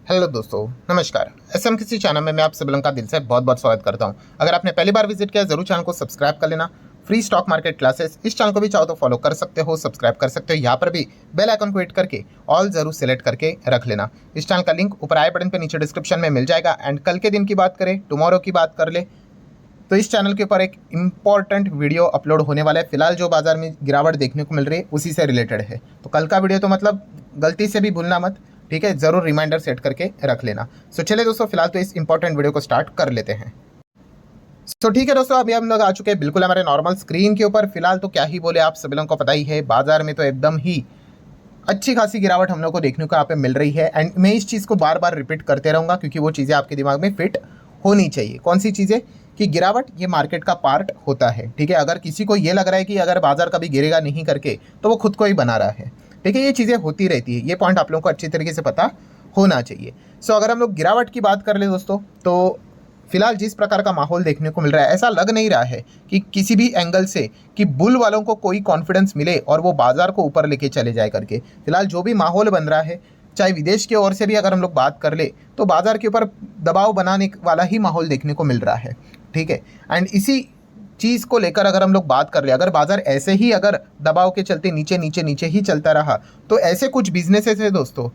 Hello दोस्तों, नमस्कार। SM किसी चैनल में मैं आप सभी लोगों का दिल से बहुत बहुत स्वागत करता हूं। अगर आपने पहली बार विजिट किया जरूर चैनल को सब्सक्राइब कर लेना। फ्री स्टॉक मार्केट क्लासेस इस चैनल को भी चाहो तो फॉलो कर सकते हो, सब्सक्राइब कर सकते हो। यहाँ पर भी बेल आइकन को हिट करके ऑल जरूर सेलेक्ट करके रख लेना। इस चैनल का लिंक ऊपर आई बटन पर नीचे डिस्क्रिप्शन में मिल जाएगा। एंड कल के दिन की बात करें, टुमारो की बात कर ले तो इस चैनल के ऊपर एक इंपॉर्टेंट वीडियो अपलोड होने वाला है। फिलहाल जो बाजार में गिरावट देखने को मिल रही है उसी से रिलेटेड है। तो कल का वीडियो तो मतलब गलती से भी भूलना मत, ठीक है। जरूर रिमाइंडर सेट करके रख लेना। सो चलिए दोस्तों, फिलहाल तो इस इंपॉर्टेंट वीडियो को स्टार्ट कर लेते हैं। तो ठीक है दोस्तों, अभी हम लोग आ चुके हैं बिल्कुल हमारे नॉर्मल स्क्रीन के ऊपर। फिलहाल तो क्या ही बोले, आप सभी लोगों को पता ही है बाजार में तो एकदम ही अच्छी खासी गिरावट हम लोग को देखने को यहाँ पे मिल रही है। एंड मैं इस चीज़ को बार बार रिपीट करते रहूँगा क्योंकि वो चीज़ें आपके दिमाग में फिट होनी चाहिए। कौन सी चीज़ें? कि गिरावट ये मार्केट का पार्ट होता है, ठीक है। अगर किसी को ये लग रहा है कि अगर बाजार कभी गिरेगा नहीं करके तो वो खुद को ही बना रहा है, ठीक है। ये चीज़ें होती रहती है, ये पॉइंट आप लोगों को अच्छी तरीके से पता होना चाहिए। सो अगर हम लोग गिरावट की बात कर ले दोस्तों, तो फिलहाल जिस प्रकार का माहौल देखने को मिल रहा है, ऐसा लग नहीं रहा है कि किसी भी एंगल से कि बुल वालों को कोई कॉन्फिडेंस मिले और वो बाजार को ऊपर लेके चले जाए करके। फिलहाल जो भी माहौल बन रहा है, चाहे विदेश की ओर से भी अगर हम लोग बात कर ले, तो बाजार के ऊपर दबाव बनाने वाला ही माहौल देखने को मिल रहा है, ठीक है। एंड इसी चीज़ को लेकर अगर हम लोग बात कर ले, अगर बाजार ऐसे ही अगर दबाव के चलते नीचे नीचे नीचे ही चलता रहा, तो ऐसे कुछ बिजनेसेस है दोस्तों,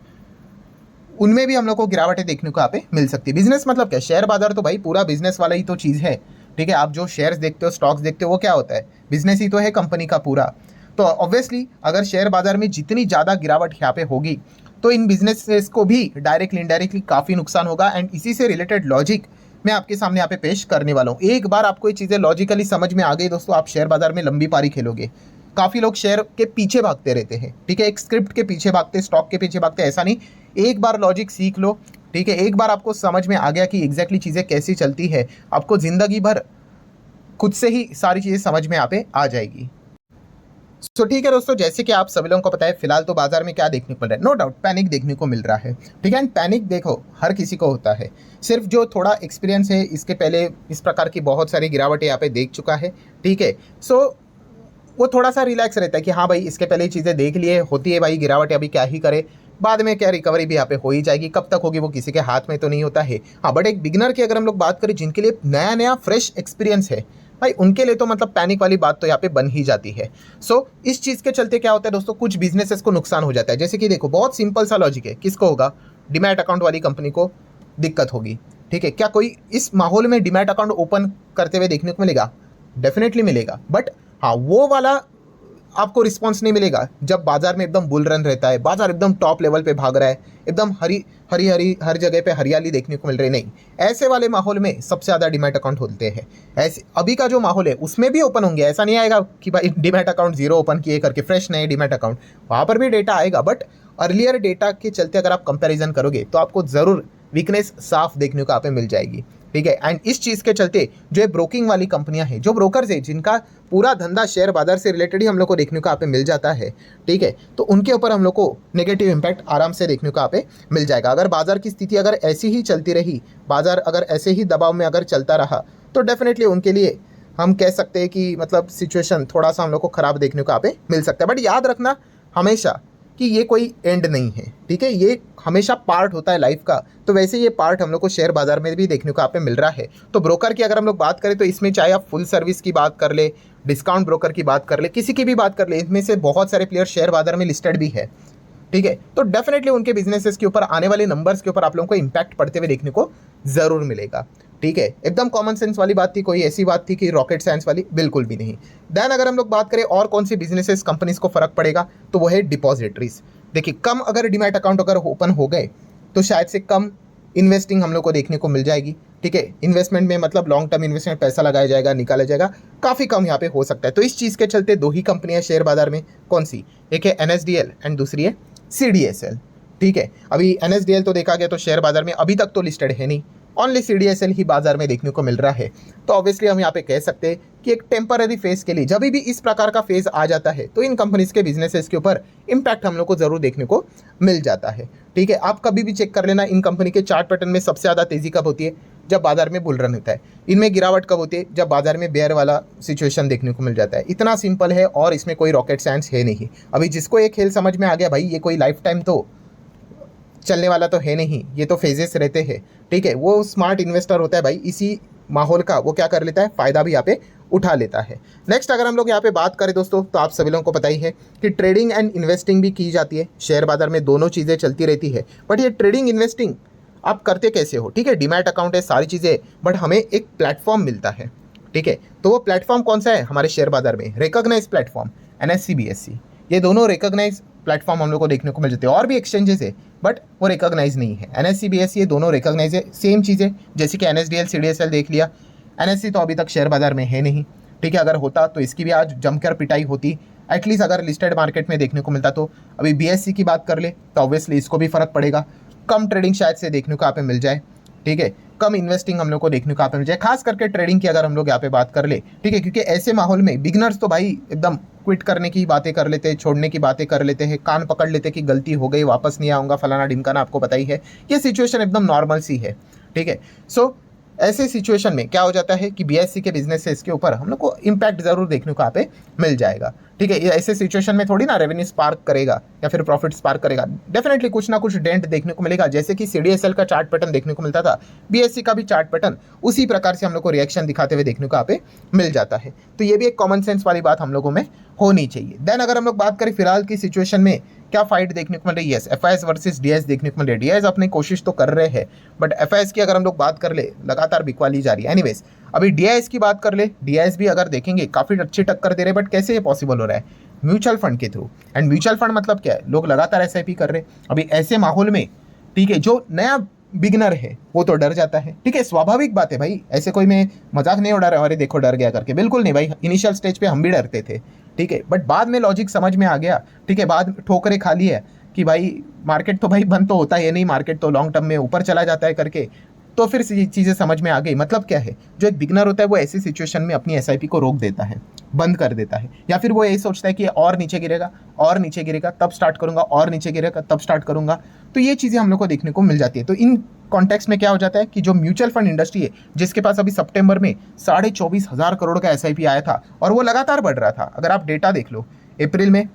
उनमें भी हम लोग को गिरावटें देखने को यहाँ पे मिल सकती है। बिजनेस मतलब क्या? शेयर बाजार तो भाई पूरा बिजनेस वाला ही तो चीज़ है, ठीक है। आप जो शेयर्स देखते हो, स्टॉक्स देखते हो, वो क्या होता है? बिजनेस ही तो है कंपनी का पूरा। तो ऑब्वियसली अगर शेयर बाजार में जितनी ज़्यादा गिरावट यहाँ पे होगी तो इन बिजनेसेस को भी डायरेक्टली इनडायरेक्टली काफ़ी नुकसान होगा। एंड इसी से रिलेटेड लॉजिक मैं आपके सामने यहाँ पे पेश करने वाला हूँ। एक बार आपको ये चीज़ें लॉजिकली समझ में आ गई दोस्तों, आप शेयर बाजार में लंबी पारी खेलोगे। काफ़ी लोग शेयर के पीछे भागते रहते हैं, ठीक है, एक स्क्रिप्ट के पीछे भागते, स्टॉक के पीछे भागते, ऐसा नहीं। एक बार लॉजिक सीख लो, ठीक है, एक बार आपको समझ में आ गया कि एग्जैक्टली चीज़ें कैसी चलती है, आपको ज़िंदगी भर खुद से ही सारी चीज़ें समझ में यहाँ पे आ जाएगी। तो ठीक है दोस्तों, जैसे कि आप सभी लोगों को पता है, फिलहाल तो बाजार में क्या देखने को मिल रहा है, नो डाउट पैनिक देखने को मिल रहा है, ठीक है। एंड पैनिक देखो हर किसी को होता है, सिर्फ जो थोड़ा एक्सपीरियंस है, इसके पहले इस प्रकार की बहुत सारी गिरावटें यहाँ पे देख चुका है, ठीक है। सो वो थोड़ा सा रिलैक्स रहता है कि हाँ भाई, इसके पहले चीज़ें देख लिए, होती है भाई गिरावट, अभी क्या ही करे, बाद में क्या रिकवरी भी यहाँ पे हो ही जाएगी। कब तक होगी वो किसी के हाथ में तो नहीं होता है। हाँ, बट एक बिगिनर की अगर हम लोग बात करें, जिनके लिए नया नया फ्रेश एक्सपीरियंस है भाई, उनके लिए तो मतलब पैनिक वाली बात तो यहाँ पे बन ही जाती है। सो इस चीज़ के चलते क्या होता है दोस्तों, कुछ बिजनेसेस को नुकसान हो जाता है। जैसे कि देखो, बहुत सिंपल सा लॉजिक है, किसको होगा? डीमैट अकाउंट वाली कंपनी को दिक्कत होगी, ठीक है। क्या कोई इस माहौल में डीमैट अकाउंट ओपन करते हुए देखने को मिलेगा? डेफिनेटली मिलेगा, बट हाँ, वो वाला आपको रिस्पांस नहीं मिलेगा जब बाजार में एकदम बुल रन रहता है, बाजार एकदम टॉप लेवल पे भाग रहा है, एकदम हरी हरी हरी हर जगह पे हरियाली देखने को मिल रही। नहीं, ऐसे वाले माहौल में सबसे ज़्यादा डीमैट अकाउंट होते हैं। ऐसे अभी का जो माहौल है उसमें भी ओपन होंगे, ऐसा नहीं आएगा कि भाई डीमैट अकाउंट जीरो ओपन किए करके फ्रेश नए डीमैट अकाउंट, वहाँ पर भी डेटा आएगा। बट अर्लियर डेटा के चलते अगर आप कंपेरिजन करोगे तो आपको ज़रूर वीकनेस साफ देखने को यहाँ पे मिल जाएगी, ठीक है। एंड इस चीज़ के चलते जो ये ब्रोकिंग वाली कंपनियां हैं, जो ब्रोकर्स है, जिनका पूरा धंधा शेयर बाजार से रिलेटेड ही हम लोग को देखने को यहाँ पे मिल जाता है, ठीक है, तो उनके ऊपर हम लोग को नेगेटिव इम्पैक्ट आराम से देखने को यहाँ पे मिल जाएगा। अगर बाजार की स्थिति अगर ऐसी ही चलती रही, बाजार अगर ऐसे ही दबाव में अगर चलता रहा, तो डेफिनेटली उनके लिए हम कह सकते हैं कि मतलब सिचुएशन थोड़ा सा हम लोग को ख़राब देखने को यहाँ पे मिल सकता है। बट याद रखना हमेशा कि ये कोई एंड नहीं है, ठीक है, ये हमेशा पार्ट होता है लाइफ का। तो वैसे ये पार्ट हम लोग को शेयर बाजार में भी देखने को यहाँ पे मिल रहा है। तो ब्रोकर की अगर हम लोग बात करें तो इसमें चाहे आप फुल सर्विस की बात कर ले, डिस्काउंट ब्रोकर की बात कर ले, किसी की भी बात कर ले, इनमें से बहुत सारे प्लेयर शेयर बाजार में लिस्टेड भी है, ठीक है। तो डेफिनेटली उनके बिजनेसेस के ऊपर आने वाले नंबर्स के ऊपर आप लोगों को इंपैक्ट पड़ते हुए देखने को जरूर मिलेगा, ठीक है। एकदम कॉमन सेंस वाली बात थी, कोई ऐसी बात थी कि रॉकेट साइंस वाली, बिल्कुल भी नहीं। देन अगर हम लोग बात करें और कौन सी बिजनेसेस कंपनीज को फर्क पड़ेगा, तो वो है डिपॉजिटरीज। देखिए, कम अगर डीमैट अकाउंट अगर ओपन हो गए तो शायद से कम इन्वेस्टिंग हम लोग को देखने को मिल जाएगी, ठीक है। इन्वेस्टमेंट में मतलब लॉन्ग टर्म इन्वेस्टमेंट, पैसा लगाया जाएगा, निकाला जाएगा, काफ़ी कम यहाँ पे हो सकता है। तो इस चीज़ के चलते दो ही कंपनियां शेयर बाजार में, कौन सी? एक है NSDL एंड दूसरी है CDSL, ठीक है। अभी NSDL तो देखा गया तो शेयर बाजार में अभी तक तो लिस्टेड है नहीं, ओनली CDSL ही बाजार में देखने को मिल रहा है। तो ऑब्वियसली हम यहाँ पे कह सकते हैं कि एक टेम्पररी फेज के लिए, जब भी इस प्रकार का फेज आ जाता है, तो इन कंपनीज के बिजनेसेस के ऊपर इम्पैक्ट हम लोग को जरूर देखने को मिल जाता है, ठीक है। आप कभी भी चेक कर लेना, इन कंपनी के चार्ट पैटर्न में सबसे ज़्यादा तेजी कब होती है? जब बाजार में बुल रन होता है। इनमें गिरावट कब होती है? जब बाजार में बेयर वाला सिचुएशन देखने को मिल जाता है। इतना सिंपल है और इसमें कोई रॉकेट साइंस है नहीं। अभी जिसको ये खेल समझ में आ गया भाई, ये कोई लाइफ टाइम तो चलने वाला तो है नहीं, ये तो फेजेस रहते हैं, ठीक है। वो स्मार्ट इन्वेस्टर होता है भाई, इसी माहौल का वो क्या कर लेता है, फ़ायदा भी यहाँ पे उठा लेता है। नेक्स्ट अगर हम लोग यहाँ पे बात करें दोस्तों, तो आप सभी लोगों को पता ही है कि ट्रेडिंग एंड इन्वेस्टिंग भी की जाती है, शेयर बाजार में दोनों चीज़ें चलती रहती है। बट ये ट्रेडिंग इन्वेस्टिंग आप करते कैसे हो, ठीक है, डीमैट अकाउंट है, सारी चीज़ें, बट हमें एक प्लेटफॉर्म मिलता है, ठीक है। तो वो प्लेटफॉर्म कौन सा है हमारे शेयर बाजार में, रिकॉग्नाइज प्लेटफॉर्म NSE BSE, ये दोनों रिकॉग्नाइज प्लेटफॉर्म हम लोग को देखने को मिल जाते हैं। और भी एक्सचेंजेस है बट वो रिकॉग्नाइज नहीं है। NSE BSE ये दोनों रिकॉग्नाइज है, सेम चीज़ें जैसे कि NSDL CDSL देख लिया। NSE तो अभी तक शेयर बाजार में है नहीं, ठीक है, अगर होता तो इसकी भी आज जमकर पिटाई होती, एटलीस्ट अगर लिस्टेड मार्केट में देखने को मिलता तो। अभी BSE की बात कर ले तो ऑब्वियसली इसको भी फ़र्क पड़ेगा, कम ट्रेडिंग शायद से देखने को यहाँ पे मिल जाए, ठीक है, कम इन्वेस्टिंग हम लोग को देखने को यहाँ पे मिल जाए, खास करके ट्रेडिंग की अगर हम लोग यहाँ पे बात कर ले, ठीक है, क्योंकि ऐसे माहौल में बिगनर्स तो भाई एकदम क्विट करने की बातें कर लेते हैं, छोड़ने की बातें कर लेते हैं, कान पकड़ लेते हैं कि गलती हो गई, वापस नहीं आऊँगा, फलाना ढिमकाना, आपको पता ही है ये सिचुएशन एकदम नॉर्मल सी है, ठीक है। सो ऐसे सिचुएशन में क्या हो जाता है कि BSE के बिजनेसेस के ऊपर हम लोग को इम्पैक्ट जरूर देखने को यहाँ पे मिल जाएगा, ठीक है। ये ऐसे सिचुएशन में थोड़ी ना रेवेन्यू स्पार्क करेगा या फिर प्रॉफिट स्पार्क करेगा, डेफिनेटली कुछ ना कुछ डेंट देखने को मिलेगा। जैसे कि CDSL का चार्ट पैटर्न देखने को मिलता था, BSE का भी चार्ट पैटर्न उसी प्रकार से हम लोग को रिएक्शन दिखाते हुए देखने को यहाँ पे मिल जाता है। तो ये भी एक कॉमन सेंस वाली बात हम लोगों में होनी चाहिए। देन अगर हम लोग बात करें फिलहाल की सिचुएशन में क्या फाइट देखने को मिल रही है, FIS वर्सेस DIS देखने को मिल रही है। DIS अपनी कोशिश तो कर रहे हैं, बट FIS की अगर हम लोग बात कर ले लगातार बिकवाली जा रही है। एनीवेज अभी DIS की बात कर ले, DIS भी अगर देखेंगे काफ़ी अच्छी टक्कर दे रहे हैं, बट कैसे ये पॉसिबल हो रहा है, म्यूचुअल फंड के थ्रू। एंड म्यूचुअल फंड मतलब क्या है, लोग लगातार SIP कर रहे हैं। अभी ऐसे माहौल में, ठीक है, जो नया बिगनर है वो तो डर जाता है, ठीक है, स्वाभाविक बात है भाई, ऐसे कोई मैं मजाक नहीं उड़ा रहा, अरे देखो डर गया करके, बिल्कुल नहीं भाई, इनिशियल स्टेज पे हम भी डरते थे, ठीक है, बट बाद में लॉजिक समझ में आ गया, ठीक है, बाद ठोकरे खा ली है कि भाई मार्केट तो भाई बंद तो होता है नहीं, मार्केट तो लॉन्ग टर्म में ऊपर चला जाता है करके, तो फिर चीज़ें समझ में आ गई। मतलब क्या है, जो एक बिगनर होता है वो ऐसी सिचुएशन में अपनी SIP को रोक देता है, बंद कर देता है, या फिर वो यही सोचता है कि और नीचे गिरेगा, और नीचे गिरेगा तब स्टार्ट करूंगा, और नीचे गिरेगा तब स्टार्ट करूंगा। तो ये चीज़ें हम लोग को देखने को मिल जाती है। तो इन कॉन्टेक्स्ट में क्या हो जाता है कि जो म्यूचुअल फंड इंडस्ट्री है, जिसके पास अभी सितंबर में 24,500 करोड़ का SIP आया था और वो लगातार बढ़ रहा था, अगर आप डेटा देख लो, अप्रैल में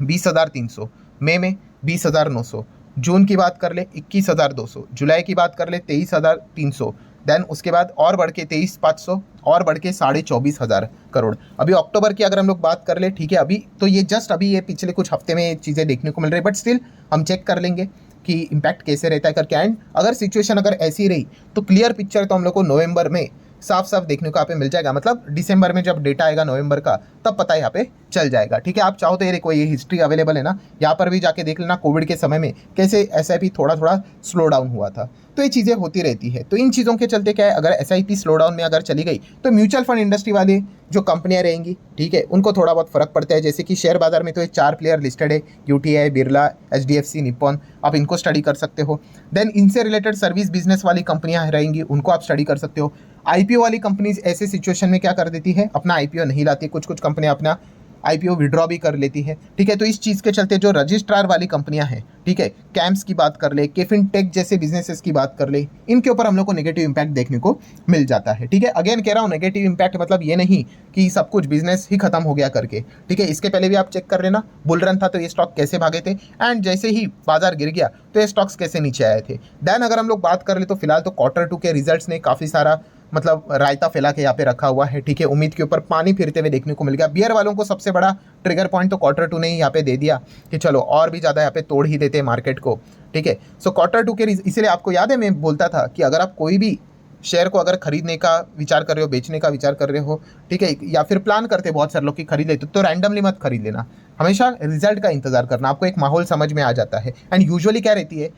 20,300, मई में 20,900, जून की बात कर ले 21,200, जुलाई की बात कर ले 23,300, देन उसके बाद और बढ़ के 23,500 और बढ़ के 24,500 करोड़। अभी अक्टूबर की अगर हम लोग बात कर ले, ठीक है, अभी तो ये जस्ट अभी ये पिछले कुछ हफ्ते में चीज़ें देखने को मिल रही है, बट स्टिल हम चेक कर लेंगे कि इम्पैक्ट कैसे रहता है करके। एंड अगर सिचुएशन अगर ऐसी रही तो क्लियर पिक्चर तो हम लोग को नवंबर में साफ साफ देखने को यहाँ पे मिल जाएगा, मतलब दिसंबर में जब डेटा आएगा नवंबर का तब पता यहाँ पे चल जाएगा, ठीक है। आप चाहो तो ये देखो, ये हिस्ट्री अवेलेबल है ना, यहाँ पर भी जाके देख लेना कोविड के समय में कैसे SIP थोड़ा थोड़ा स्लो डाउन हुआ था। तो ये चीज़ें होती रहती है। तो इन चीज़ों के चलते क्या है, अगर SIP स्लो डाउन में अगर चली गई तो म्यूचुअल फंड इंडस्ट्री वाले जो कंपनियां रहेंगी, ठीक है, उनको थोड़ा बहुत फर्क पड़ता है। जैसे कि शेयर बाजार में तो ये 4 प्लेयर लिस्टेड है, UTI, बिरला, HDFC, निप्पॉन, आप इनको स्टडी कर सकते हो। देन इनसे रिलेटेड सर्विस बिजनेस वाली कंपनियां रहेंगी, उनको आप स्टडी कर सकते हो। IPO वाली कंपनीज ऐसे सिचुएशन में क्या कर देती है, अपना IPO नहीं लाती, कुछ कुछ कंपनियां अपना IPO विड्रॉ भी कर लेती है, ठीक है। तो इस चीज़ के चलते जो रजिस्ट्रार वाली कंपनियां हैं, ठीक है, कैम्प्स की बात कर ले, केफिन टेक जैसे बिजनेसेस की बात कर ले, इनके ऊपर हम लोग को नेगेटिव इंपैक्ट देखने को मिल जाता है, ठीक है। अगेन कह रहा हूँ, नेगेटिव इंपैक्ट मतलब ये नहीं कि सब कुछ बिजनेस ही खत्म हो गया करके, ठीक है। इसके पहले भी आप चेक कर लेना, बुल रन था तो ये स्टॉक कैसे भागे थे, एंड जैसे ही बाजार गिर गया तो ये स्टॉक्स कैसे नीचे आए थे। देन अगर हम लोग बात कर ले तो फिलहाल तो Q2 के रिजल्ट्स ने काफ़ी सारा मतलब रायता फैला के यहाँ पे रखा हुआ है, ठीक है। उम्मीद के ऊपर पानी फिरते हुए देखने को मिल गया। बियर वालों को सबसे बड़ा ट्रिगर पॉइंट तो Q2 ने ही यहाँ पे दे दिया कि चलो और भी ज़्यादा यहाँ पे तोड़ ही देते हैं मार्केट को, ठीक है। सो Q2 के इसीलिए आपको याद है मैं बोलता था कि अगर आप कोई भी शेयर को अगर खरीदने का विचार कर रहे हो, बेचने का विचार कर रहे हो, ठीक है, या फिर प्लान करते बहुत सारे लोग कि खरीद ले, तो रैंडमली मत खरीद लेना, हमेशा रिजल्ट का इंतजार करना, आपको एक माहौल समझ में आ जाता है। एंड यूजुअली क्या रहती है,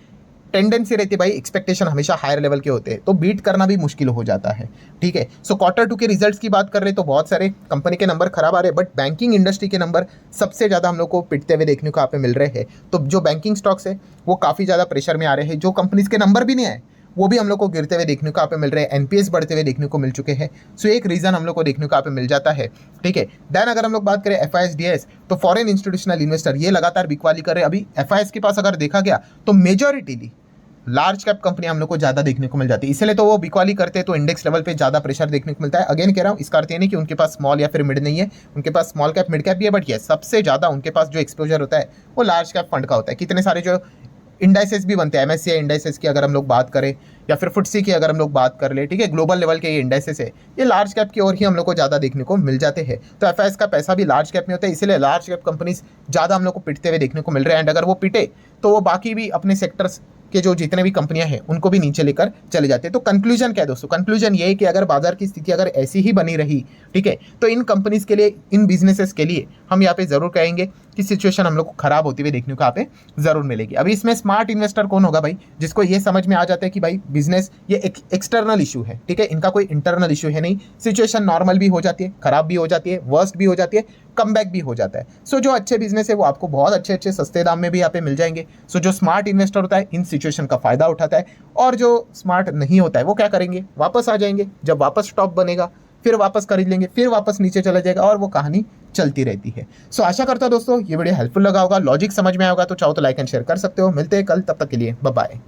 टेंडेंसी रहती है भाई, एक्सपेक्टेशन हमेशा हायर लेवल के होते हैं, तो बीट करना भी मुश्किल हो जाता है, ठीक है। सो Q2 के रिजल्ट्स की बात कर रहे तो बहुत सारे कंपनी के नंबर खराब आ रहे हैं, बट बैंकिंग इंडस्ट्री के नंबर सबसे ज़्यादा हम लोग को पिटते हुए देखने को यहाँ पे मिल रहे हैं। तो जो बैंकिंग स्टॉक्स है वो काफ़ी ज़्यादा प्रेशर में आ रहे हैं, जो कंपनीज के नंबर भी नहीं आए वो भी हम लोग को गिरते हुए देखने को यहाँ पे मिल रहे हैं, NPS बढ़ते हुए देखने को मिल चुके हैं। सो एक रीज़न हम लोग को देखने को यहाँ पे मिल जाता है, ठीक है। देन अगर हम लोग बात करें FIS DIS, तो फॉरेन इंस्टीट्यूशनल इन्वेस्टर ये लगातार बिकवाली कर रहे हैं। अभी FIS के पास अगर देखा गया तो मेजॉरिटीली लार्ज कैप कंपनी हम लोग को ज़्यादा देखने को मिल जाती है, इसलिए तो वो बिकवाली करते हैं, तो इंडेक्स लेवल पे ज़्यादा प्रेशर देखने को मिलता है। अगेन कह रहा हूँ, इसका अर्थ ये नहीं कि उनके पास स्मॉल या फिर मिड नहीं है, उनके पास स्मॉल कैप मिड कैप भी है, बट ये सबसे ज़्यादा उनके पास जो एक्सपोजर होता है वो लार्ज कैप फंड का होता है। कितने सारे जो इंडाइसेस भी बनते हैं, MSCI इंडाइसेस की अगर हम लोग बात करें या फिर FTSE की अगर हम लोग बात कर ले, ठीक है, ग्लोबल लेवल के ये इंडाइसेस है, ये लार्ज कैप की ओर ही हम लोग को ज़्यादा देखने को मिल जाते हैं। तो FIS का पैसा भी लार्ज कैप में होता है, इसीलिए लार्ज कैप कंपनीज ज़्यादा हम लोग को पिटते हुए देखने को मिल रहे हैं। एंड अगर वो पिटे तो वो बाकी भी अपने सेक्टर्स के जो जितने भी कंपनियां हैं उनको भी नीचे लेकर चले जाते हैं। तो कंक्लूजन क्या है दोस्तों? कंक्लूजन ये है कि अगर बाजार की स्थिति अगर ऐसी ही बनी रही, ठीक है, तो इन कंपनीज के लिए, इन बिजनेसेस के लिए हम यहाँ पे जरूर कहेंगे कि सिचुएशन हम लोग को खराब होती हुई देखने को यहाँ पे जरूर मिलेगी। अभी इसमें स्मार्ट इन्वेस्टर कौन होगा भाई? जिसको ये समझ में आ जाता है कि भाई बिजनेस ये एक एक्सटर्नल इशू है, ठीक है, इनका कोई इंटरनल इशू है नहीं, सिचुएशन नॉर्मल भी हो जाती है, खराब भी हो जाती है, वर्स्ट भी हो जाती है, कमबैक भी हो जाता है। सो जो अच्छे बिजनेस है वो आपको बहुत अच्छे अच्छे सस्ते दाम में भी यहाँ पे मिल जाएंगे। सो जो स्मार्ट इन्वेस्टर होता है इन सिचुएशन का फायदा उठाता है, और जो स्मार्ट नहीं होता है वो क्या करेंगे? वापस आ जाएंगे, जब वापस स्टॉप बनेगा फिर वापस खरीद लेंगे, फिर वापस नीचे चला जाएगा, और वो कहानी चलती रहती है। सो आशा करता हूं दोस्तों ये वीडियो हेल्पफुल लगा होगा, लॉजिक समझ में आया होगा, तो चाहो तो लाइक एंड शेयर कर सकते हो। मिलते हैं कल, तब तक के लिए बाय बाय।